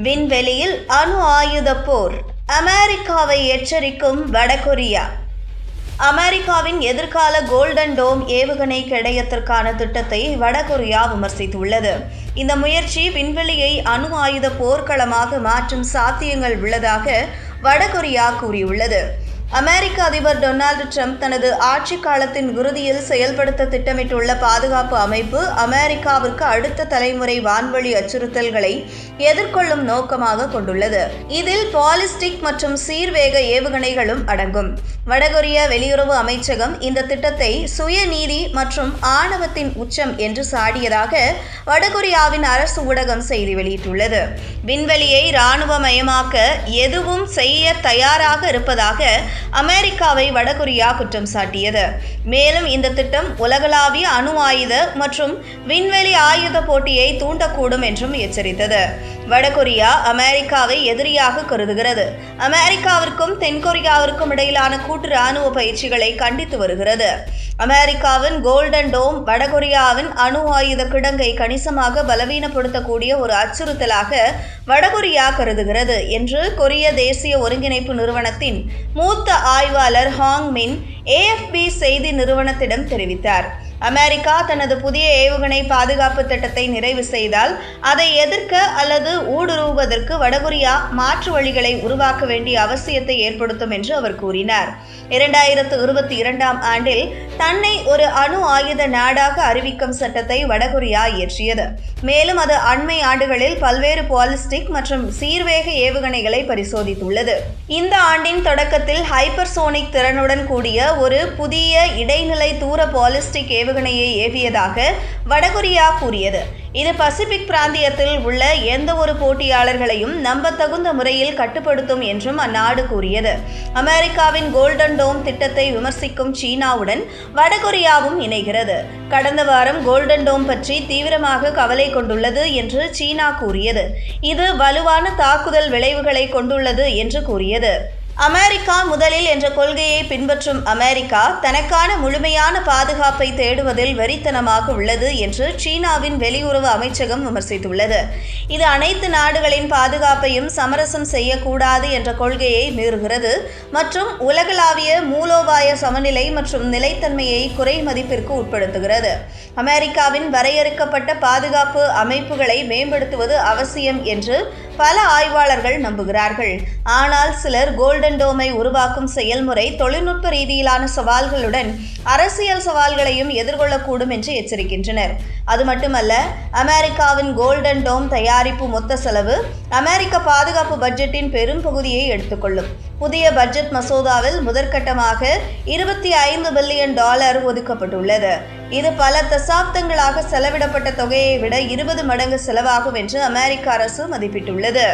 விண்வெளியில் அணு ஆயுத போர், அமெரிக்காவை எச்சரிக்கும் வடகொரியா. அமெரிக்காவின் எதிர்கால கோல்டன் டோம் ஏவுகணை கிடையத்திற்கான திட்டத்தை வடகொரியா விமர்சித்துள்ளது. இந்த முயற்சி விண்வெளியை அணு ஆயுத போர்க்களமாக மாற்றும் சாத்தியங்கள் உள்ளதாக வடகொரியா கூறியுள்ளது. அமெரிக்க அதிபர் டொனால்டு ட்ரம்ப் தனது ஆட்சி காலத்தின் இறுதியில் செயல்படுத்த திட்டமிட்டுள்ள பாதுகாப்பு அமைப்பு அமெரிக்காவிற்கு அடுத்த தலைமுறை வான்வழி அச்சுறுத்தல்களை எதிர்கொள்ளும் நோக்கமாக கொண்டுள்ளது. இதில் பாலிஸ்டிக் மற்றும் சீர்வேக ஏவுகணைகளும் அடங்கும். வடகொரிய வெளியுறவு அமைச்சகம் இந்த திட்டத்தை சுயநீதி மற்றும் ஆணவத்தின் உச்சம் என்று சாடியதாக வடகொரியாவின் அரசு ஊடகம் செய்தி வெளியிட்டுள்ளது. விண்வெளியை இராணுவமயமாக்க எதுவும் செய்ய தயாராக இருப்பதாக அமெரிக்காவை வடகொரியா குற்றம் சாட்டியது. மேலும் இந்த திட்டம் உலகளாவிய அணு ஆயுத மற்றும் விண்வெளி ஆயுத போட்டியை தூண்டக்கூடும் என்றும் எச்சரித்தது. வடகொரியா அமெரிக்காவை எதிரியாக கருதுகிறது. அமெரிக்காவிற்கும் தென்கொரியாவிற்கும் இடையிலான கூட்டு இராணுவ பயிற்சிகளை கண்டித்து வருகிறது. அமெரிக்காவின் கோல்டன் டோம் வடகொரியாவின் அணு ஆயுத கிடங்கை கணிசமாக பலவீனப்படுத்தக்கூடிய ஒரு அச்சுறுத்தலாக வடகொரியா கருதுகிறது என்று கொரிய தேசிய ஒருங்கிணைப்பு நிறுவனத்தின் மூத்த ஆய்வாளர் ஹாங் மின் AFP செய்தி நிறுவனத்திடம் தெரிவித்தார். அமெரிக்கா தனது புதிய ஏவுகணை பாதுகாப்பு திட்டத்தை நிறைவு செய்தால் அதை எதிர்க்க அல்லது ஊடுருவுவதற்கு வடகொரியா மாற்று வழிகளை உருவாக்க வேண்டிய அவசியத்தை ஏற்படுத்தும் என்று அவர் கூறினார். 2022ஆம் ஆண்டில் தன்னை ஒரு அணு ஆயுத நாடாக அறிவிக்கும் சட்டத்தை வடகொரியா இயற்றியது. மேலும் அது அண்மை ஆண்டுகளில் பல்வேறு பாலிஸ்டிக் மற்றும் சீர்வேக ஏவுகணைகளை பரிசோதித்துள்ளது. இந்த ஆண்டின் தொடக்கத்தில் ஹைப்பர்சோனிக் திறனுடன் கூடிய ஒரு புதிய இடைநிலை தூர பாலிஸ்டிக் ஏவுகணையை ஏவியதாக வடகொரியா கூறியது. இது பசிபிக் பிராந்தியத்தில் உள்ள எந்த ஒரு போட்டியாளர்களையும் நம்பத்தகுந்த முறையில் கட்டுப்படுத்தும் என்றும் அந்நாடு கூறியது. அமெரிக்காவின் கோல்டன் டோம் திட்டத்தை விமர்சிக்கும் சீனாவுடன் வடகொரியாவும் இணைகிறது. கடந்த வாரம் கோல்டன் டோம் பற்றி தீவிரமாக கவலை கொண்டுள்ளது என்று சீனா கூறியது. இது வலுவான தாக்குதல் விளைவுகளை கொண்டுள்ளது என்று கூறியது. அமெரிக்கா முதலில் என்ற கொள்கையை பின்பற்றும் அமெரிக்கா தனக்கான முழுமையான பாதுகாப்பை தேடுவதில் வெறித்தனமாக உள்ளது என்று சீனாவின் வெளியுறவு அமைச்சகம் விமர்சித்துள்ளது. இது அனைத்து நாடுகளின் பாதுகாப்பையும் சமரசம் செய்யக்கூடாது என்ற கொள்கையை மீறுகிறது மற்றும் உலகளாவிய மூலோபாய சமநிலை மற்றும் நிலைத்தன்மையை குறை மதிப்பிற்கு உட்படுத்துகிறது. அமெரிக்காவின் வரையறுக்கப்பட்ட பாதுகாப்பு அமைப்புகளை மேம்படுத்துவது அவசியம் என்று பல ஆய்வாளர்கள் நம்புகிறார்கள். ஆனால் சிலர் கோல்டன் டோமை உருவாக்கும் செயல்முறை தொழில்நுட்ப ரீதியிலான சவால்களுடன் அரசியல் சவால்களையும் எதிர்கொள்ளக்கூடும் என்று எச்சரிக்கின்றனர். அது மட்டுமல்ல, அமெரிக்காவின் கோல்டன் டோம் தயாரிப்பு மொத்த செலவு அமெரிக்க பாதுகாப்பு பட்ஜெட்டின் பெரும் பகுதியை எடுத்துக்கொள்ளும். புதிய பட்ஜெட் மசோதாவில் முதற்கட்டமாக $25 பில்லியன் ஒதுக்கப்பட்டுள்ளது. இது பல தசாப்தங்களாக செலவிடப்பட்ட தொகையை விட 20 மடங்கு செலவாகும் என்று அமெரிக்க அரசு மதிப்பிட்டுள்ளது.